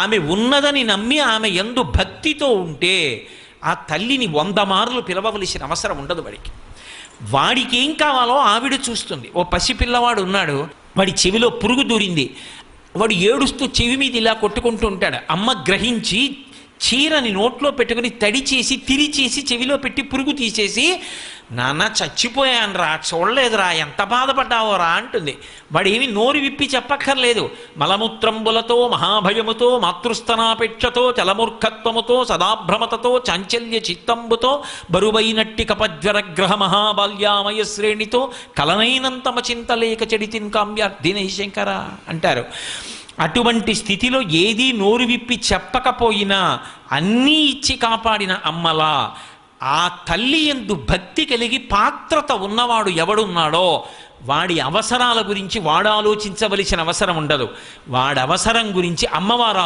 ఆమె ఉన్నదని నమ్మి ఆమె యందు భక్తితో ఉంటే ఆ తల్లిని 100 మార్లు పిలవవలసిన అవసరం ఉండదు వాడికి ఏం కావాలో ఆవిడ చూస్తుంది. ఓ పసిపిల్లవాడు ఉన్నాడు, వాడి చెవిలో పురుగు దూరింది, వాడు ఏడుస్తూ చెవి మీద ఇలా కొట్టుకుంటూ ఉంటాడు. అమ్మ గ్రహించి చీరని నోట్లో పెట్టుకుని తడి చేసి తిరిచేసి చెవిలో పెట్టి పురుగు తీసేసి, నాన్న చచ్చిపోయాను రా, చూడలేదురా, ఎంత బాధపడ్డావో రా అంటుంది. వాడేమి నోరు విప్పి చెప్పక్కర్లేదు. మలమూత్రంబులతో మహాభయముతో మాతృస్తనాపేక్షతో చలమూర్ఖత్వముతో సదాభ్రమతతో చాంచల్య చిత్తంబుతో బరువైనట్టి కపజ్వరగ్రహ మహాబాల్యామయ శ్రేణితో కలనైనంతమ చింతలేక చెడితిన్ కామ్యార్థినై శంకర అంటారు. అటువంటి స్థితిలో ఏదీ నోరు విప్పి చెప్పకపోయినా అన్నీ ఇచ్చి కాపాడిన అమ్మలా ఆ తల్లి యందు భక్తి కలిగి పాత్రత ఉన్నవాడు ఎవడున్నాడో వాడి అవసరాల గురించి వాడు ఆలోచించవలసిన అవసరం ఉండదు. వాడి అవసరం గురించి అమ్మవారు